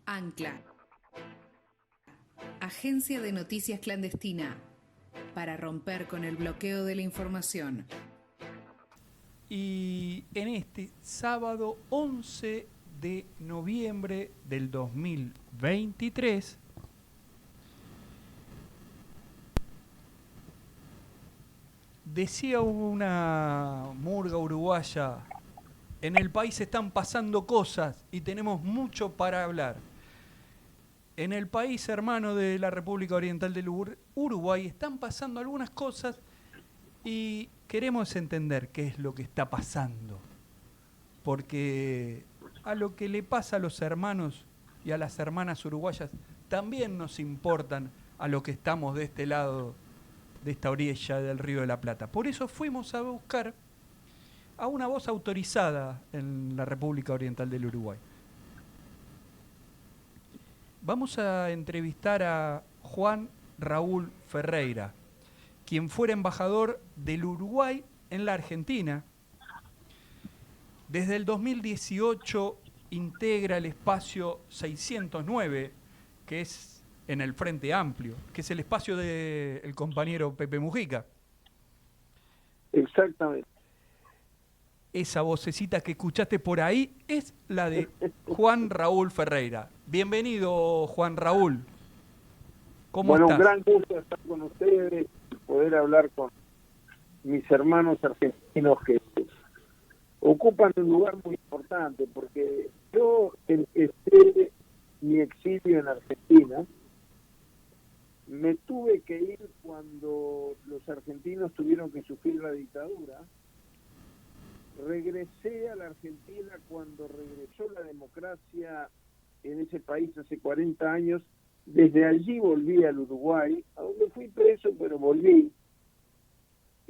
Ancla, agencia de noticias clandestina, para romper con el bloqueo de la información. Y en este sábado 11 de noviembre del 2023, decía una murga uruguaya: en el país están pasando cosas y tenemos mucho para hablar. En el país hermano de la República Oriental del Uruguay están pasando algunas cosas y queremos entender qué es lo que está pasando. Porque a lo que le pasa a los hermanos y a las hermanas uruguayas también nos importan a lo que estamos de este lado, de esta orilla del Río de la Plata. Por eso fuimos a buscar a una voz autorizada en la República Oriental del Uruguay. Vamos a entrevistar a Juan Raúl Ferreira, quien fuera embajador del Uruguay en la Argentina. Desde el 2018 integra el espacio 609, que es en el Frente Amplio, que es el espacio del compañero Pepe Mujica. Exactamente. Esa vocecita que escuchaste por ahí es la de Juan Raúl Ferreira. Bienvenido, Juan Raúl. ¿Cómo estás? Un gran gusto estar con ustedes, poder hablar con mis hermanos argentinos que ocupan un lugar muy importante, porque yo empecé mi exilio en Argentina. Me tuve que ir cuando los argentinos tuvieron que sufrir la dictadura. Regresé a la Argentina cuando regresó la democracia en ese país hace 40 años. Desde allí volví al Uruguay, a donde fui preso, pero volví.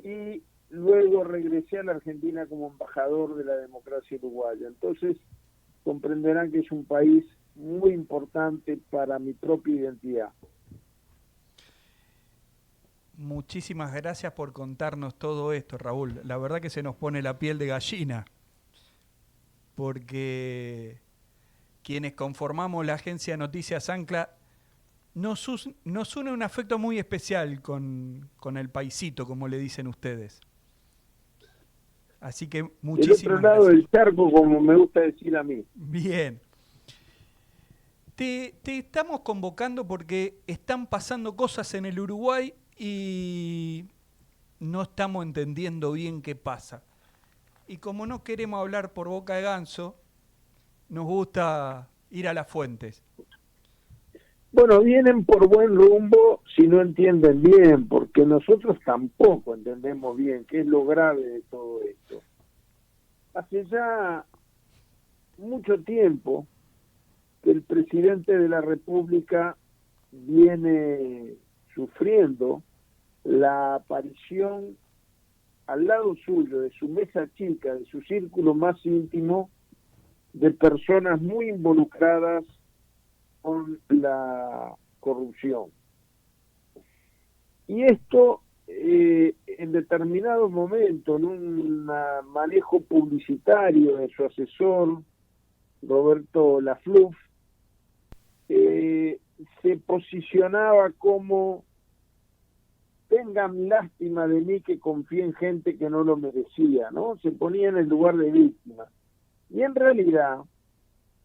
Y luego regresé a la Argentina como embajador de la democracia uruguaya. Entonces comprenderán que es un país muy importante para mi propia identidad. Muchísimas gracias por contarnos todo esto, Raúl. La verdad que se nos pone la piel de gallina, porque quienes conformamos la agencia de noticias Ancla nos une un afecto muy especial con el paisito, como le dicen ustedes. Así que muchísimas gracias. Del otro lado del charco, como me gusta decir a mí. Bien. Te estamos convocando porque están pasando cosas en el Uruguay y no estamos entendiendo bien qué pasa. Y como no queremos hablar por boca de ganso, nos gusta ir a las fuentes. Bueno, vienen por buen rumbo si no entienden bien, porque nosotros tampoco entendemos bien qué es lo grave de todo esto. Hace ya mucho tiempo que el presidente de la República viene sufriendo la aparición al lado suyo, de su mesa chica, de su círculo más íntimo, de personas muy involucradas con la corrupción. Y esto, en determinado momento, en un manejo publicitario de su asesor, Roberto Lafluf, se posicionaba como: tengan lástima de mí que confié en gente que no lo merecía, ¿no? Se ponía en el lugar de víctima. Y en realidad,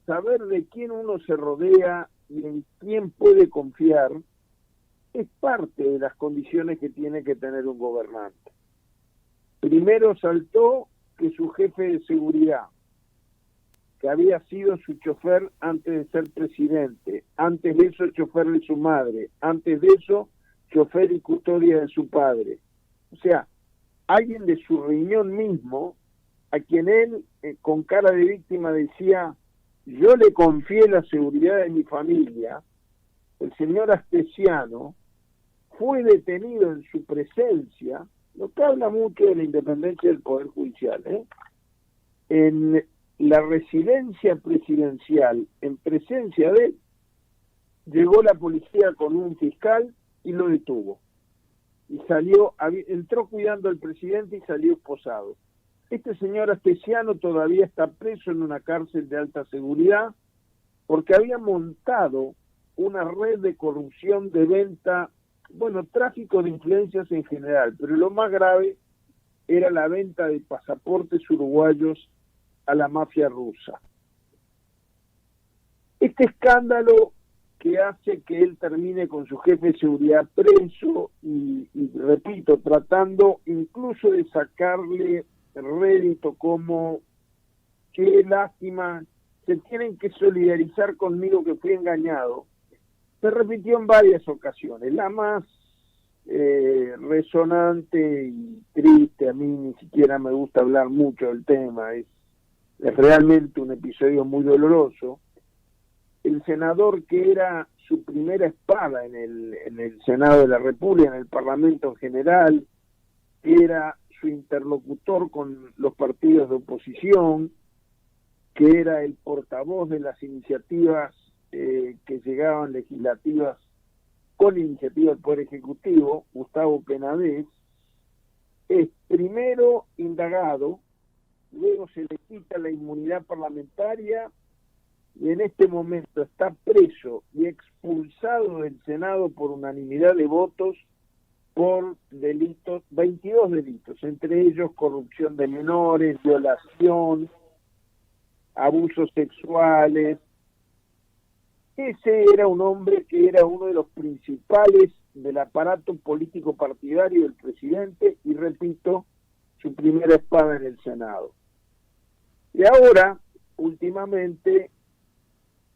saber de quién uno se rodea y en quién puede confiar es parte de las condiciones que tiene que tener un gobernante. Primero saltó que su jefe de seguridad, que había sido su chofer antes de ser presidente, antes de eso chofer de su madre, antes de eso chofer y custodia de su padre. O sea, alguien de su riñón mismo, a quien él con cara de víctima decía: yo le confié la seguridad de mi familia. El señor Astesiano fue detenido en su presencia, lo que habla mucho de la independencia del Poder Judicial, en la residencia presidencial, en presencia de él. Llegó la policía con un fiscal y lo detuvo. Y salió, entró cuidando al presidente y salió esposado. Este señor Astesiano todavía está preso en una cárcel de alta seguridad porque había montado una red de corrupción de venta, bueno, tráfico de influencias en general, pero lo más grave era la venta de pasaportes uruguayos a la mafia rusa. Este escándalo que hace que él termine con su jefe de seguridad preso y repito, tratando incluso de sacarle rédito como qué lástima, se tienen que solidarizar conmigo que fui engañado, se repitió en varias ocasiones. La más resonante y triste, a mí ni siquiera me gusta hablar mucho del tema, es realmente un episodio muy doloroso. El senador que era su primera espada en el Senado de la República, en el Parlamento en general, era su interlocutor con los partidos de oposición, que era el portavoz de las iniciativas que llegaban legislativas con iniciativa del Poder Ejecutivo, Gustavo Penadez, es primero indagado, luego se le quita la inmunidad parlamentaria y en este momento está preso y expulsado del Senado por unanimidad de votos por delitos, 22 delitos, entre ellos corrupción de menores, violación, abusos sexuales. Ese era un hombre que era uno de los principales del aparato político partidario del presidente y, repito, su primera espada en el Senado. Y ahora, últimamente,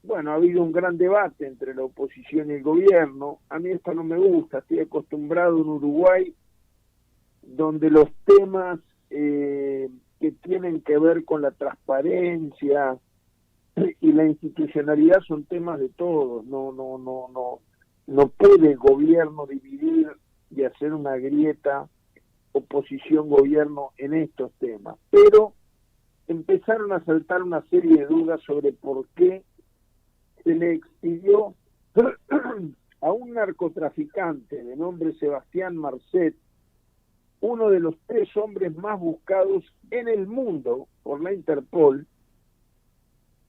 bueno, ha habido un gran debate entre la oposición y el gobierno. A mí esto no me gusta, estoy acostumbrado en Uruguay, donde los temas que tienen que ver con la transparencia y la institucionalidad son temas de todos. No puede el gobierno dividir y hacer una grieta oposición-gobierno en estos temas. Pero empezaron a saltar una serie de dudas sobre por qué se le expidió a un narcotraficante de nombre Sebastián Marcet, uno de los 3 hombres más buscados en el mundo por la Interpol,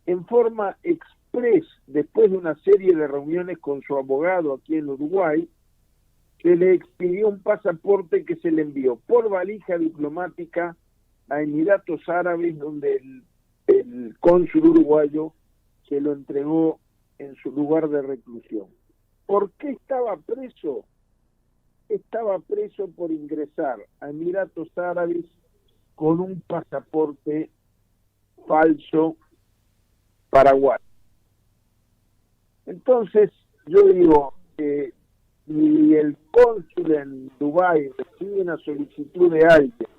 en forma express, después de una serie de reuniones con su abogado aquí en Uruguay, se le expidió un pasaporte que se le envió por valija diplomática a Emiratos Árabes, donde el cónsul uruguayo se lo entregó en su lugar de reclusión. ¿Por qué estaba preso? Estaba preso por ingresar a Emiratos Árabes con un pasaporte falso paraguayo. Entonces, yo digo que si el cónsul en Dubái recibe una solicitud de alguien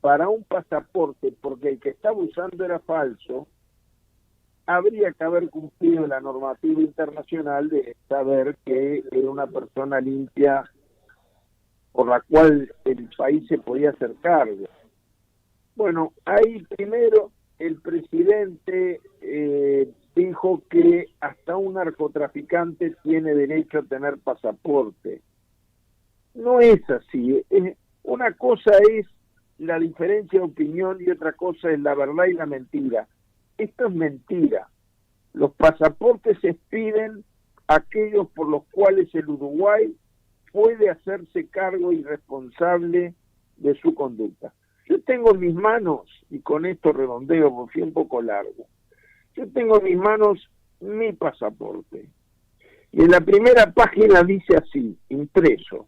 para un pasaporte porque el que estaba usando era falso, habría que haber cumplido la normativa internacional de saber que era una persona limpia por la cual el país se podía hacer cargo. Bueno, ahí primero el presidente dijo que hasta un narcotraficante tiene derecho a tener pasaporte. No es así. Una cosa es la diferencia de opinión y otra cosa es la verdad y la mentira. Esto es mentira. Los pasaportes se expiden a aquellos por los cuales el Uruguay puede hacerse cargo y responsable de su conducta. Yo tengo en mis manos, y con esto redondeo porque fui un poco largo, yo tengo en mis manos mi pasaporte. Y en la primera página dice así, impreso: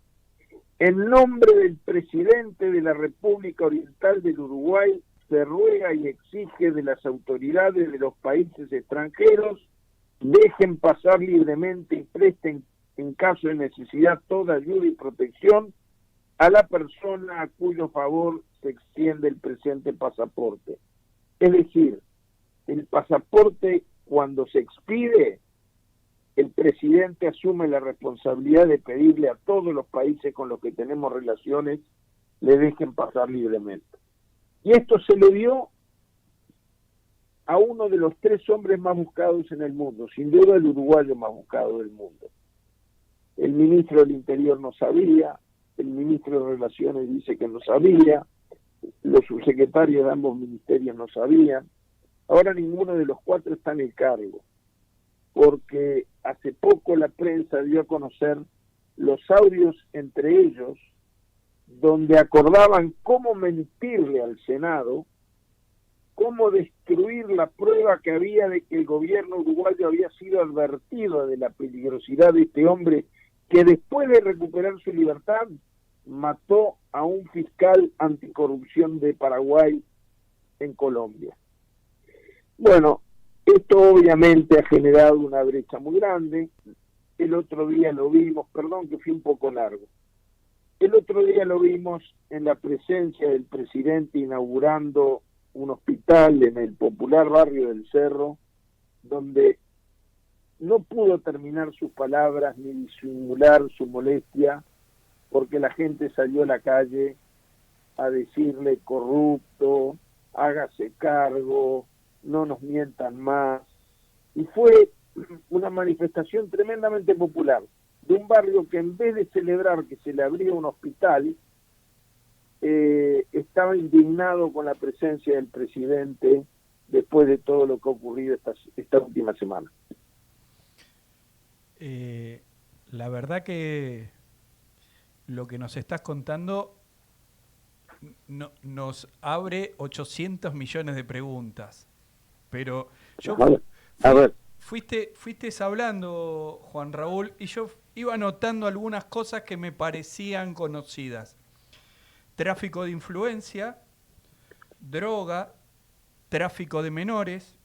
en nombre del presidente de la República Oriental del Uruguay, se ruega y exige de las autoridades de los países extranjeros dejen pasar libremente y presten en caso de necesidad toda ayuda y protección a la persona a cuyo favor se extiende el presente pasaporte. Es decir, el pasaporte, cuando se expide, el presidente asume la responsabilidad de pedirle a todos los países con los que tenemos relaciones le dejen pasar libremente. Y esto se le dio a uno de los 3 hombres más buscados en el mundo, sin duda el uruguayo más buscado del mundo. El ministro del Interior no sabía, el ministro de Relaciones dice que no sabía, los subsecretarios de ambos ministerios no sabían. Ahora ninguno de los 4 está en el cargo. porque hace poco la prensa dio a conocer los audios entre ellos, donde acordaban cómo mentirle al Senado, cómo destruir la prueba que había de que el gobierno uruguayo había sido advertido de la peligrosidad de este hombre que después de recuperar su libertad mató a un fiscal anticorrupción de Paraguay en Colombia. Bueno, esto obviamente ha generado una brecha muy grande. El otro día lo vimos, perdón que fui un poco largo, el otro día lo vimos en la presencia del presidente inaugurando un hospital en el popular barrio del Cerro, donde no pudo terminar sus palabras ni disimular su molestia, porque la gente salió a la calle a decirle corrupto, hágase cargo, no nos mientan más. Y fue una manifestación tremendamente popular de un barrio que, en vez de celebrar que se le abría un hospital, estaba indignado con la presencia del presidente después de todo lo que ha ocurrido esta última semana. La verdad que lo que nos estás contando nos abre 800 millones de preguntas. Pero yo fuiste hablando, Juan Raúl, y yo iba notando algunas cosas que me parecían conocidas. Tráfico de influencia, droga, tráfico de menores,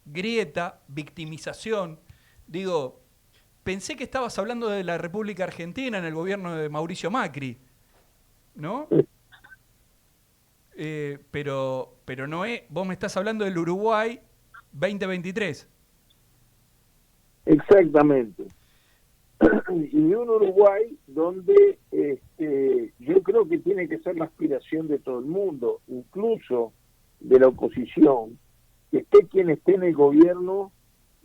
grieta, victimización. Digo, pensé que estabas hablando de la República Argentina en el gobierno de Mauricio Macri, ¿no? Pero no es, vos me estás hablando del Uruguay 2023. Exactamente. Y un Uruguay donde yo creo que tiene que ser la aspiración de todo el mundo, incluso de la oposición, que esté quien esté en el gobierno,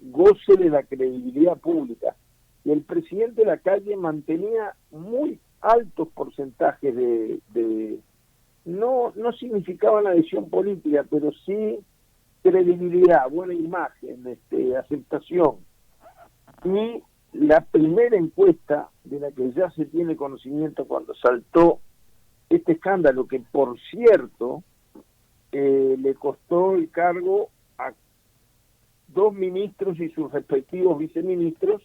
goce de la credibilidad pública. Y el presidente Lacalle mantenía muy altos porcentajes no significaba la adhesión política, pero sí credibilidad, buena imagen, aceptación. Y la primera encuesta de la que ya se tiene conocimiento cuando saltó este escándalo, que por cierto le costó el cargo a 2 ministros y sus respectivos viceministros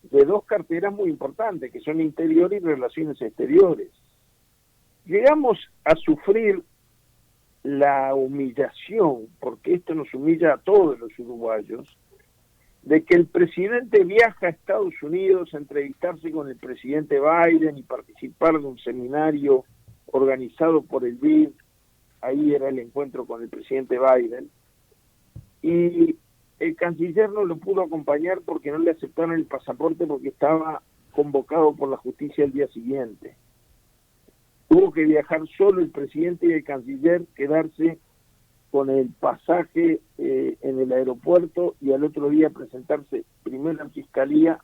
de 2 carteras muy importantes, que son Interior y Relaciones Exteriores. Llegamos a sufrir la humillación, porque esto nos humilla a todos los uruguayos, de que el presidente viaja a Estados Unidos a entrevistarse con el presidente Biden y participar de un seminario organizado por el BID. Ahí era el encuentro con el presidente Biden, y el canciller no lo pudo acompañar porque no le aceptaron el pasaporte, porque estaba convocado por la justicia el día siguiente. Tuvo que viajar solo el presidente y el canciller, quedarse con el pasaje en el aeropuerto, y al otro día presentarse primero en fiscalía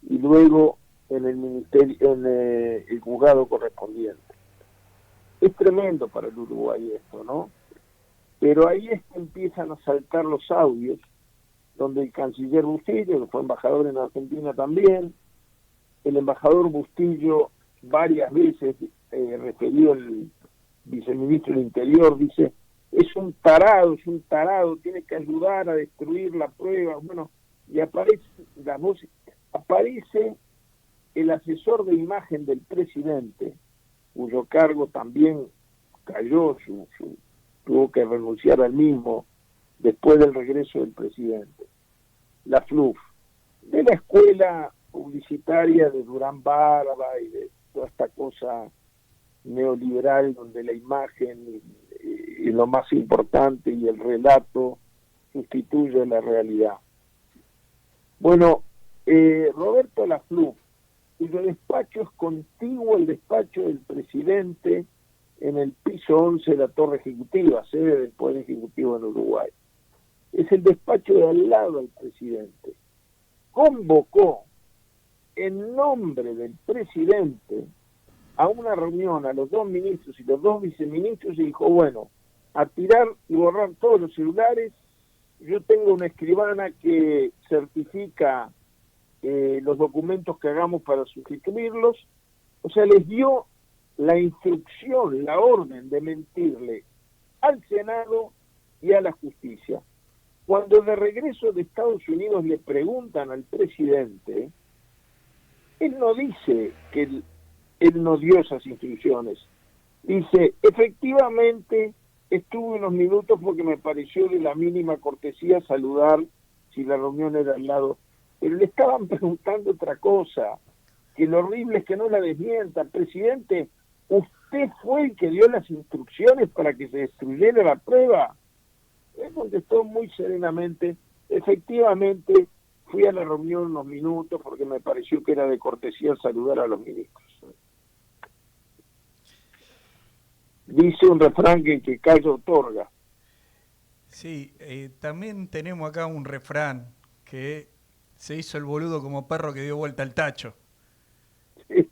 y luego en el ministerio, en el juzgado correspondiente. Es tremendo para el Uruguay esto, ¿no? Pero ahí es que empiezan a saltar los audios, donde el canciller Bustillo, que fue embajador en Argentina también, el embajador Bustillo varias veces referido al viceministro del Interior, dice: es un tarado, tiene que ayudar a destruir la prueba. Bueno, y aparece la voz, aparece el asesor de imagen del presidente, cuyo cargo también cayó, tuvo que renunciar al mismo después del regreso del presidente. La FLUF, de la escuela publicitaria de Durán Barba y de toda esta cosa neoliberal donde la imagen es lo más importante y el relato sustituye la realidad. Bueno, Roberto Lafluf, cuyo despacho es contiguo al despacho del presidente en el piso 11 de la Torre Ejecutiva, sede del Poder Ejecutivo en Uruguay. Es el despacho de al lado del presidente. Convocó en nombre del presidente a una reunión a los 2 ministros y los 2 viceministros y dijo: bueno, a tirar y borrar todos los celulares yo tengo una escribana que certifica los documentos que hagamos para sustituirlos, o sea, les dio la instrucción, la orden de mentirle al Senado y a la justicia. Cuando de regreso de Estados Unidos le preguntan al presidente, él no dice que él no dio esas instrucciones. Dice, efectivamente, estuve unos minutos porque me pareció de la mínima cortesía saludar si la reunión era al lado. Pero le estaban preguntando otra cosa, que lo horrible es que no la desmienta. Presidente, ¿usted fue el que dio las instrucciones para que se destruyera la prueba? Él contestó muy serenamente, efectivamente, fui a la reunión unos minutos porque me pareció que era de cortesía saludar a los ministros. Dice un refrán que el que calla otorga. Sí, también tenemos acá un refrán que se hizo el boludo como perro que dio vuelta al tacho. Sí.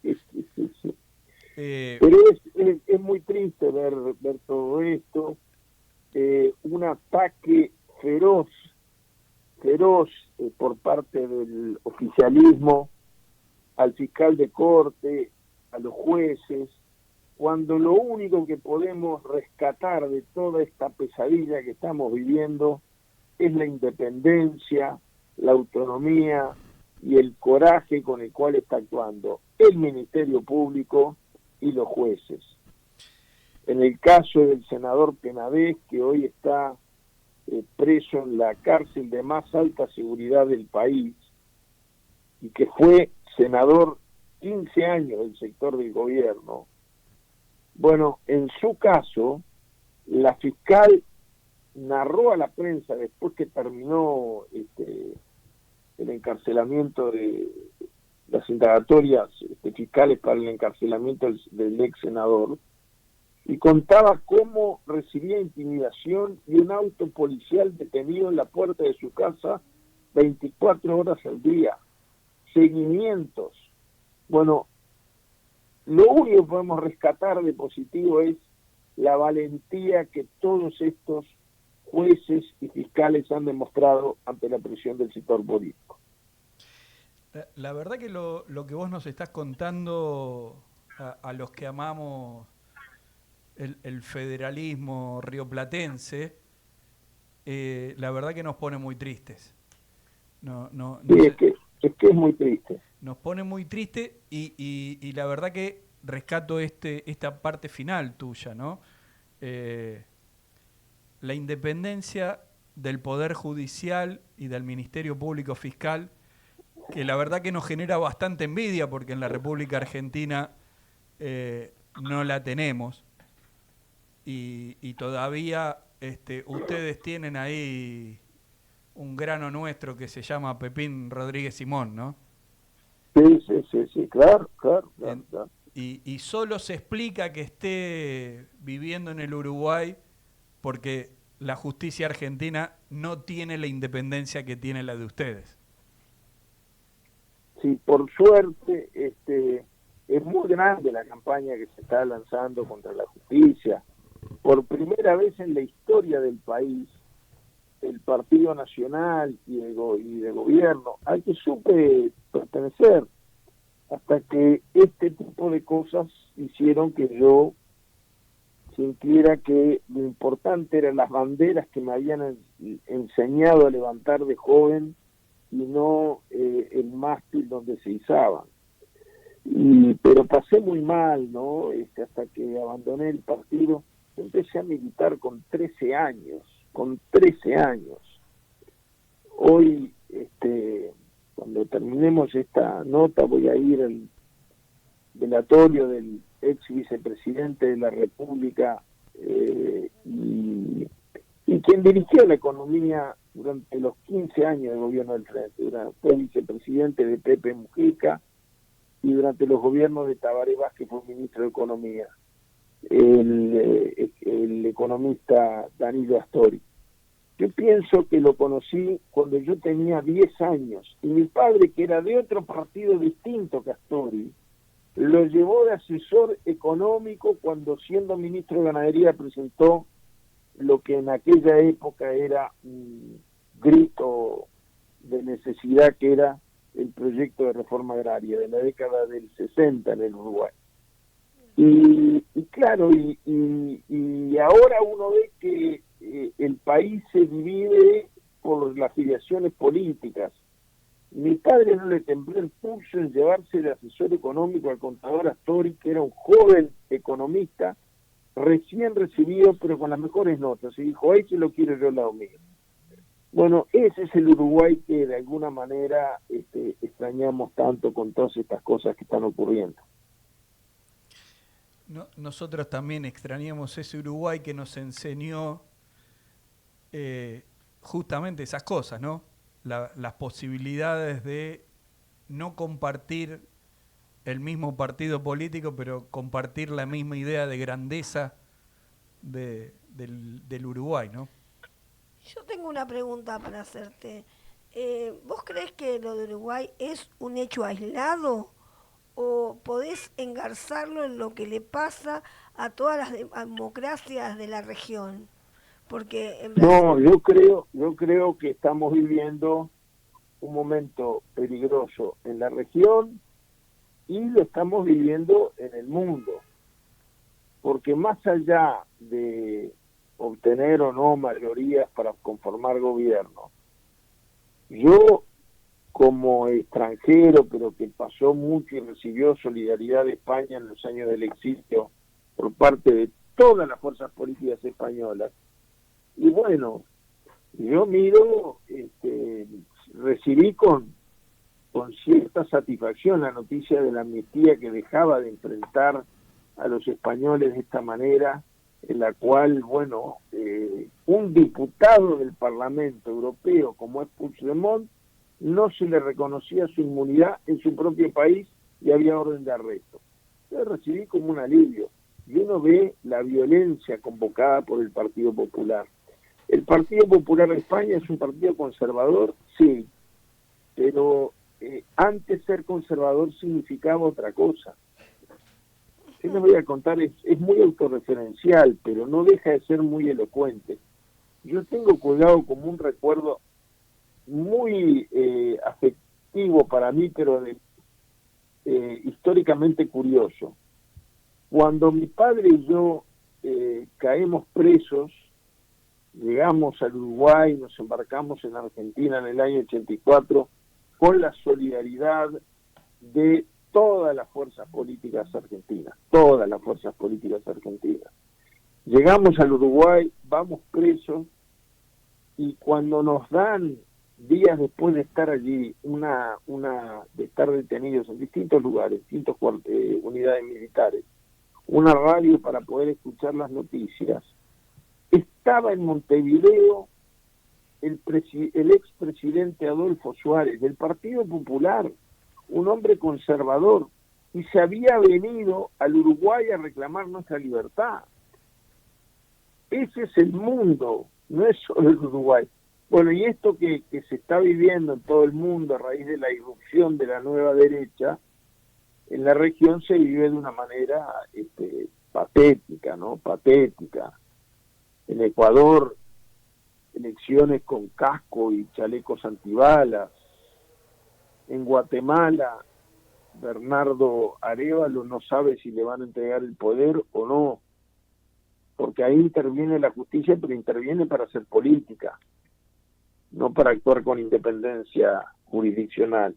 Pero es muy triste ver todo esto, un ataque feroz por parte del oficialismo al fiscal de corte, a los jueces, cuando lo único que podemos rescatar de toda esta pesadilla que estamos viviendo es la independencia, la autonomía y el coraje con el cual está actuando el Ministerio Público y los jueces. En el caso del senador Penabés, que hoy está preso en la cárcel de más alta seguridad del país y que fue senador 15 años del sector del gobierno, bueno, en su caso, la fiscal narró a la prensa después que terminó el encarcelamiento de las indagatorias fiscales para el encarcelamiento del ex senador, y contaba cómo recibía intimidación y un auto policial detenido en la puerta de su casa 24 horas al día, seguimientos. Bueno, lo único que podemos rescatar de positivo es la valentía que todos estos jueces y fiscales han demostrado ante la presión del sector político. La verdad que lo que vos nos estás contando a los que amamos el federalismo rioplatense, la verdad que nos pone muy tristes. Sí, es que es muy triste. Nos pone muy triste y la verdad que rescato esta parte final tuya, ¿no? La independencia del Poder Judicial y del Ministerio Público Fiscal, que la verdad que nos genera bastante envidia porque en la República Argentina no la tenemos y todavía ustedes tienen ahí un grano nuestro que se llama Pepín Rodríguez Simón, ¿no? Sí, claro. Y solo se explica que esté viviendo en el Uruguay porque la justicia argentina no tiene la independencia que tiene la de ustedes. Sí, por suerte, es muy grande la campaña que se está lanzando contra la justicia. Por primera vez en la historia del país, el Partido Nacional y de gobierno, al que supe pertenecer, hasta que este tipo de cosas hicieron que yo sintiera que lo importante eran las banderas que me habían enseñado a levantar de joven y no el mástil donde se izaban. Pero pasé muy mal, ¿no? Hasta que abandoné el partido. Empecé a militar con 13 años. Hoy, cuando terminemos esta nota, voy a ir al velatorio del ex vicepresidente de la República y quien dirigió la economía durante los 15 años del gobierno del Frente. Fue vicepresidente de Pepe Mujica y durante los gobiernos de Tabaré Vázquez fue ministro de Economía, el economista Danilo Astori. Yo pienso que lo conocí cuando yo tenía 10 años y mi padre, que era de otro partido distinto que Astori, lo llevó de asesor económico cuando, siendo ministro de Ganadería, presentó lo que en aquella época era grito de necesidad que era el proyecto de reforma agraria de la década del 60 en el Uruguay. Y claro, y ahora uno ve que el país se divide por las filiaciones políticas. Mi padre no le tembló el pulso en llevarse de asesor económico al contador Astori, que era un joven economista, recién recibido, pero con las mejores notas, y dijo, ahí se lo quiero yo al lado mío. Bueno, ese es el Uruguay que de alguna manera extrañamos tanto con todas estas cosas que están ocurriendo. Nosotros también extrañamos ese Uruguay que nos enseñó justamente esas cosas, ¿no? Las posibilidades de no compartir el mismo partido político, pero compartir la misma idea de grandeza del Uruguay, ¿no? Yo tengo una pregunta para hacerte. ¿Vos crees que lo de Uruguay es un hecho aislado o podés engarzarlo en lo que le pasa a todas las democracias de la región? Porque en Brasil... No, yo creo que estamos viviendo un momento peligroso en la región y lo estamos viviendo en el mundo, porque más allá de obtener o no mayorías para conformar gobierno, yo como extranjero, pero que pasó mucho y recibió solidaridad de España en los años del exilio por parte de todas las fuerzas políticas españolas, y bueno, yo miro, recibí con cierta satisfacción la noticia de la amnistía que dejaba de enfrentar a los españoles de esta manera, en la cual, bueno, un diputado del Parlamento Europeo como es Puigdemont no se le reconocía su inmunidad en su propio país y había orden de arresto. Yo recibí como un alivio y uno ve la violencia convocada por el Partido Popular. El Partido Popular de España es un partido conservador, sí, pero antes ser conservador significaba otra cosa. Yo les voy a contar, es muy autorreferencial, pero no deja de ser muy elocuente. Yo tengo colgado como un recuerdo muy afectivo para mí, pero históricamente curioso. Cuando mi padre y yo caemos presos, llegamos al Uruguay, nos embarcamos en Argentina en el año 84 con la solidaridad de todas las fuerzas políticas argentinas, todas las fuerzas políticas argentinas. Llegamos al Uruguay, vamos presos, y cuando nos dan, días después de estar allí, de estar detenidos en distintos lugares, distintas unidades militares, una radio para poder escuchar las noticias, estaba en Montevideo el expresidente Adolfo Suárez, del Partido Popular, un hombre conservador, y se había venido al Uruguay a reclamar nuestra libertad. Ese es el mundo, no es solo el Uruguay. Bueno, y esto que se está viviendo en todo el mundo a raíz de la irrupción de la nueva derecha, en la región se vive de una manera patética, ¿no? Patética. En Ecuador, elecciones con casco y chalecos antibalas. En Guatemala, Bernardo Arévalo no sabe si le van a entregar el poder o no, porque ahí interviene la justicia, pero interviene para hacer política, no para actuar con independencia jurisdiccional.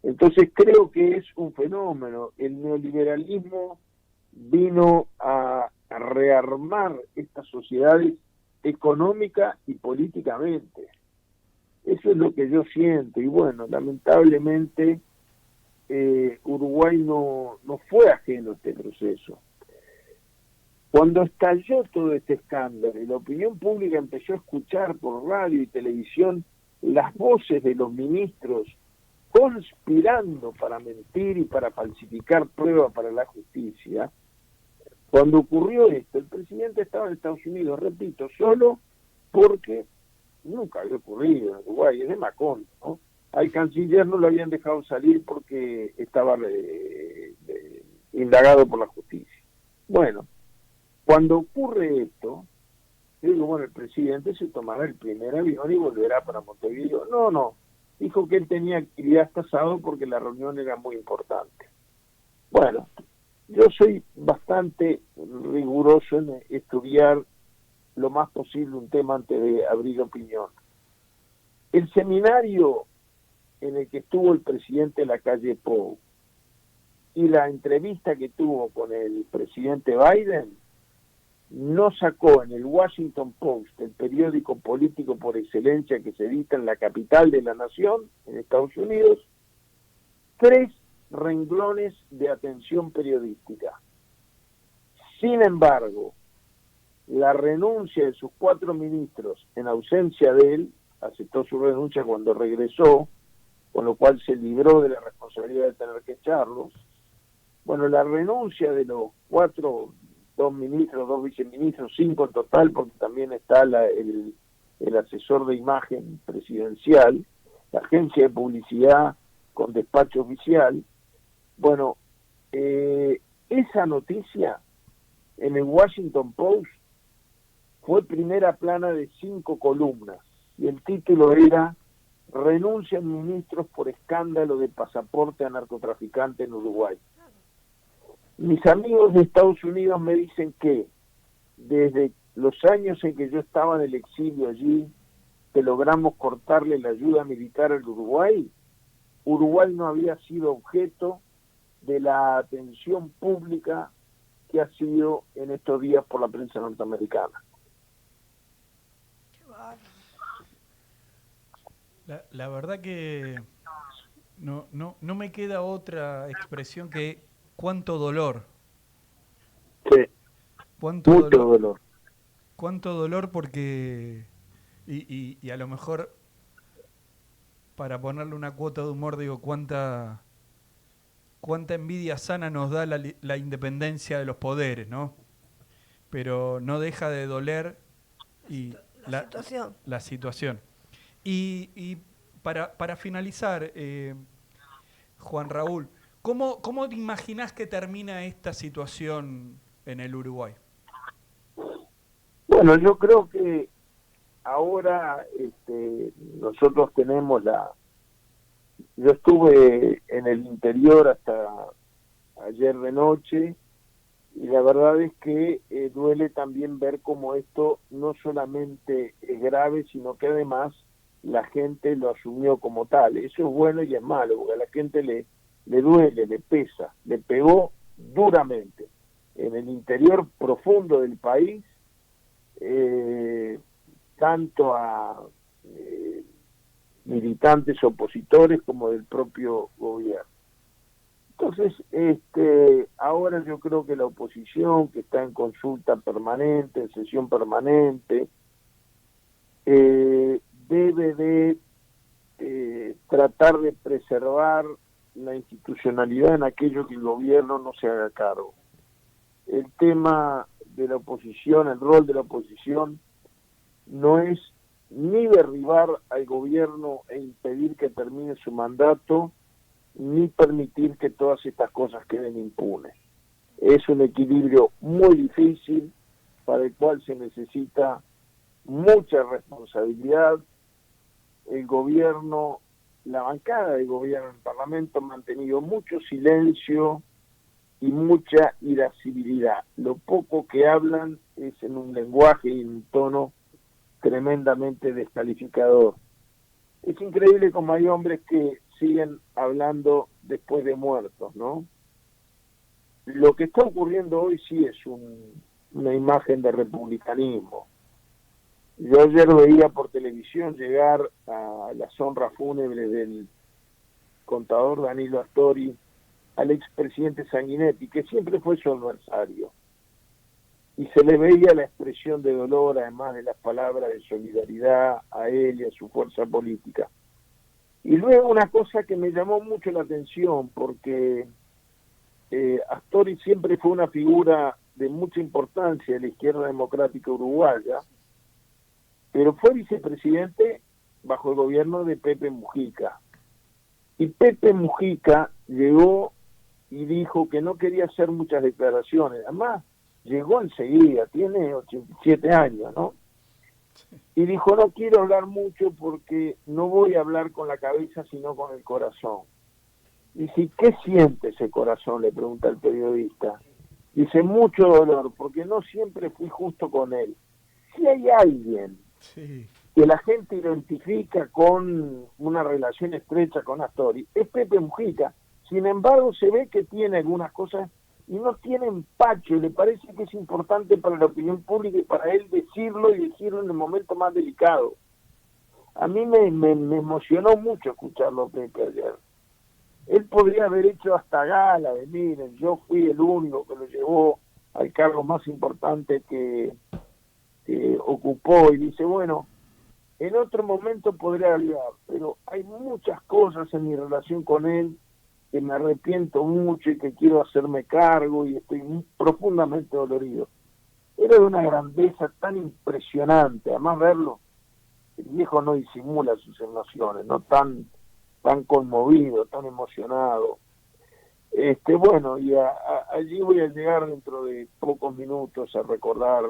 Entonces creo que es un fenómeno. El neoliberalismo vino a rearmar estas sociedades económica y políticamente. Eso es lo que yo siento, y bueno, lamentablemente Uruguay no fue ajeno a este proceso. Cuando estalló todo este escándalo y la opinión pública empezó a escuchar por radio y televisión las voces de los ministros conspirando para mentir y para falsificar pruebas para la justicia, cuando ocurrió esto, el presidente estaba en Estados Unidos, repito, solo porque nunca había ocurrido en Uruguay, es de Macón, ¿no? Al canciller no lo habían dejado salir porque estaba indagado por la justicia. Bueno, cuando ocurre esto, Yo digo, bueno, el presidente se tomará el primer avión y volverá para Montevideo. No, no. Dijo que él tenía actividad hasta sábado porque la reunión era muy importante. Bueno, yo soy bastante riguroso en estudiar lo más posible un tema antes de abrir opinión. El seminario en el que estuvo el presidente Lacalle Pou y la entrevista que tuvo con el presidente Biden no sacó en el Washington Post, el periódico político por excelencia que se edita en la capital de la nación, en Estados Unidos, 3 renglones de atención periodística. Sin embargo, la renuncia de sus 4 ministros en ausencia de él, aceptó su renuncia cuando regresó, con lo cual se libró de la responsabilidad de tener que echarlos. Bueno, la renuncia de los 4, 2 ministros, 2 viceministros, 5 en total, porque también está el asesor de imagen presidencial, la agencia de publicidad con despacho oficial. Bueno, esa noticia en el Washington Post fue primera plana de 5 columnas y el título era "Renuncian ministros por escándalo de pasaporte a narcotraficante en Uruguay". Mis amigos de Estados Unidos me dicen que desde los años en que yo estaba en el exilio allí, que logramos cortarle la ayuda militar al Uruguay, Uruguay no había sido objeto de la atención pública que ha sido en estos días por la prensa norteamericana. Qué bárbaro. La verdad que no me queda otra expresión que cuánto dolor. Sí, Cuánto mucho dolor. dolor. Cuánto dolor porque... Y a lo mejor, para ponerle una cuota de humor, digo, cuánta envidia sana nos da la independencia de los poderes, ¿no? Pero no deja de doler y la situación. Y para finalizar, Juan Raúl, ¿cómo te imaginás que termina esta situación en el Uruguay? Bueno, yo creo que ahora nosotros tenemos yo estuve en el interior hasta ayer de noche y la verdad es que duele también ver cómo esto no solamente es grave, sino que además la gente lo asumió como tal. Eso es bueno y es malo, porque a la gente le duele, le pesa, le pegó duramente. En el interior profundo del país, tanto a militantes opositores como del propio gobierno. Entonces, ahora yo creo que la oposición, que está en consulta permanente, en sesión permanente, debe de tratar de preservar la institucionalidad en aquello que el gobierno no se haga cargo. El tema de la oposición, el rol de la oposición, no es ni derribar al gobierno e impedir que termine su mandato, ni permitir que todas estas cosas queden impunes. Es un equilibrio muy difícil para el cual se necesita mucha responsabilidad. El gobierno, la bancada del gobierno en el Parlamento ha mantenido mucho silencio y mucha irascibilidad. Lo poco que hablan es en un lenguaje y en un tono tremendamente descalificador. Es increíble cómo hay hombres que siguen hablando después de muertos, ¿no? Lo que está ocurriendo hoy sí es una imagen de republicanismo. Yo ayer veía por televisión llegar a las honras fúnebres del contador Danilo Astori al expresidente Sanguinetti, que siempre fue su adversario. Y se le veía la expresión de dolor, además de las palabras de solidaridad a él y a su fuerza política. Y luego una cosa que me llamó mucho la atención, porque Astori siempre fue una figura de mucha importancia de la izquierda democrática uruguaya, pero fue vicepresidente bajo el gobierno de Pepe Mujica. Y Pepe Mujica llegó y dijo que no quería hacer muchas declaraciones. Además, llegó enseguida, tiene 87 años, ¿no? Y dijo, no quiero hablar mucho porque no voy a hablar con la cabeza, sino con el corazón. Y si, ¿qué siente ese corazón?, le pregunta el periodista. Dice, mucho dolor, porque no siempre fui justo con él. Si hay alguien Sí. que la gente identifica con una relación estrecha con Astori, es Pepe Mujica. Sin embargo, se ve que tiene algunas cosas y no tiene empacho, y le parece que es importante para la opinión pública y para él decirlo, y decirlo en el momento más delicado. A mí me emocionó mucho escucharlo, Pepe, ayer. Él podría haber hecho hasta gala de, miren, yo fui el único que lo llevó al cargo más importante que ocupó, y dice, bueno, en otro momento podría hablar, pero hay muchas cosas en mi relación con él que me arrepiento mucho y que quiero hacerme cargo, y estoy profundamente dolorido. Era de una grandeza tan impresionante, además verlo, el viejo no disimula sus emociones, no tan conmovido, tan emocionado. Bueno, y allí voy a llegar dentro de pocos minutos a recordar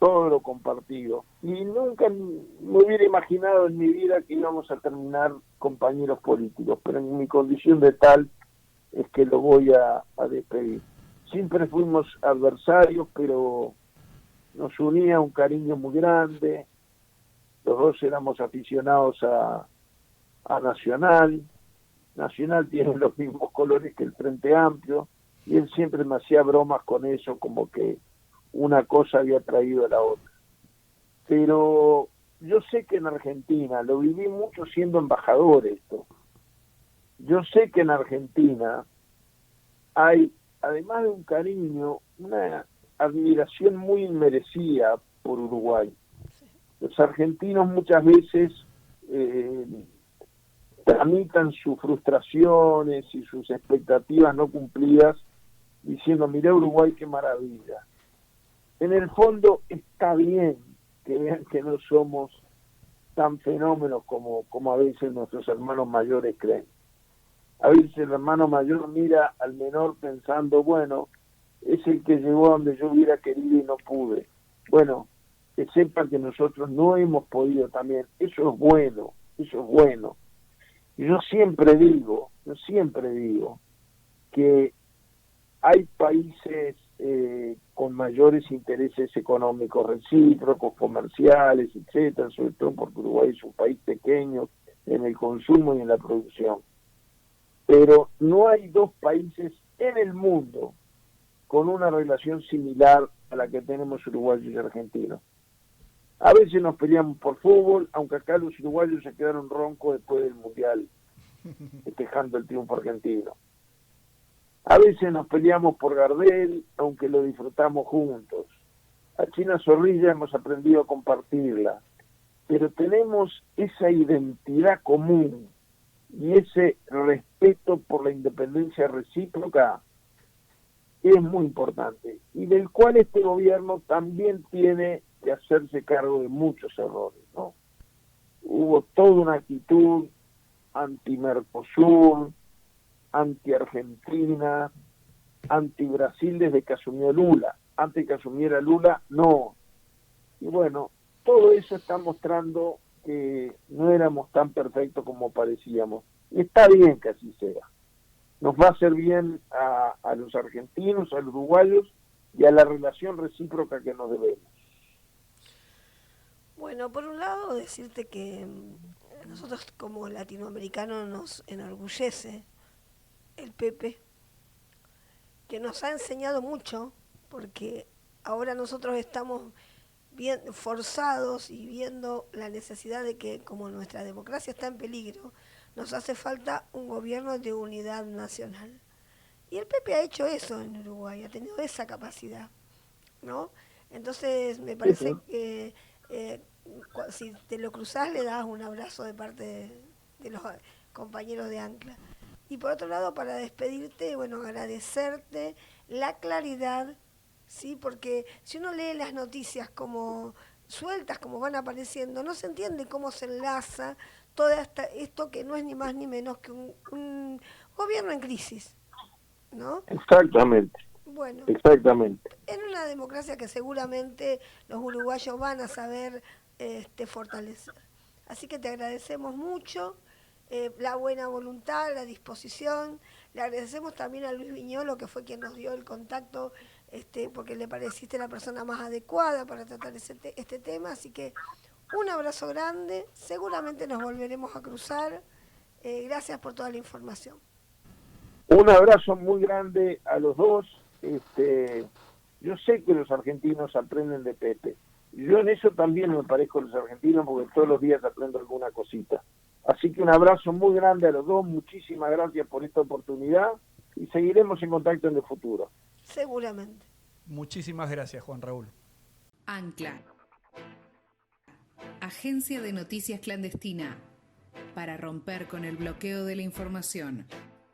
todo lo compartido. Y nunca me hubiera imaginado en mi vida que íbamos a terminar compañeros políticos, pero en mi condición de tal es que lo voy a despedir. Siempre fuimos adversarios, pero nos unía un cariño muy grande. Los dos éramos aficionados a Nacional. Nacional tiene los mismos colores que el Frente Amplio, y él siempre me hacía bromas con eso, como que una cosa había traído a la otra. Pero yo sé que en Argentina, lo viví mucho siendo embajador esto, yo sé que en Argentina hay, además de un cariño, una admiración muy inmerecida por Uruguay. Los argentinos muchas veces tramitan sus frustraciones y sus expectativas no cumplidas diciendo, mirá Uruguay, qué maravilla. En el fondo está bien que vean que no somos tan fenómenos como a veces nuestros hermanos mayores creen. A veces el hermano mayor mira al menor pensando, bueno, es el que llegó a donde yo hubiera querido y no pude. Bueno, que sepan que nosotros no hemos podido también. Eso es bueno, eso es bueno. Y yo siempre digo que hay países con mayores intereses económicos recíprocos, comerciales, etcétera, sobre todo porque Uruguay es un país pequeño en el consumo y en la producción. Pero no hay dos países en el mundo con una relación similar a la que tenemos uruguayos y argentinos. A veces nos peleamos por fútbol, aunque acá los uruguayos se quedaron roncos después del Mundial, festejando el triunfo argentino. A veces nos peleamos por Gardel, aunque lo disfrutamos juntos. A China Zorrilla hemos aprendido a compartirla, pero tenemos esa identidad común y ese respeto por la independencia recíproca es muy importante, y del cual este gobierno también tiene que hacerse cargo de muchos errores, ¿no? Hubo toda una actitud anti-Mercosur, anti-Argentina, anti-Brasil desde que asumió Lula. Antes que asumiera Lula, no. Y bueno, todo eso está mostrando que no éramos tan perfectos como parecíamos. Y está bien que así sea. Nos va a hacer bien a los argentinos, a los uruguayos y a la relación recíproca que nos debemos. Bueno, por un lado decirte que nosotros como latinoamericanos nos enorgullece el Pepe, que nos ha enseñado mucho, porque ahora nosotros estamos bien forzados y viendo la necesidad de que, como nuestra democracia está en peligro, nos hace falta un gobierno de unidad nacional. Y el Pepe ha hecho eso en Uruguay, ha tenido esa capacidad, ¿no? Entonces me parece que si te lo cruzás le das un abrazo de parte de los compañeros de Ancla. Y por otro lado, para despedirte, bueno, agradecerte la claridad, ¿sí? Porque si uno lee las noticias como sueltas, como van apareciendo, no se entiende cómo se enlaza todo esto que no es ni más ni menos que un gobierno en crisis, ¿no? Exactamente. Bueno, Exactamente. en una democracia que seguramente los uruguayos van a saber fortalecer. Así que te agradecemos mucho la buena voluntad, la disposición. Le agradecemos también a Luis Viñolo, que fue quien nos dio el contacto, porque le pareciste la persona más adecuada para tratar este tema. Así que un abrazo grande, seguramente nos volveremos a cruzar. Gracias por toda la información. Un abrazo muy grande a los dos. Yo sé que los argentinos aprenden de Pepe. Yo en eso también me parezco a los argentinos porque todos los días aprendo alguna cosita. Así que un abrazo muy grande a los dos. Muchísimas gracias por esta oportunidad y seguiremos en contacto en el futuro. Seguramente. Muchísimas gracias, Juan Raúl. Ancla, agencia de noticias clandestina, para romper con el bloqueo de la información.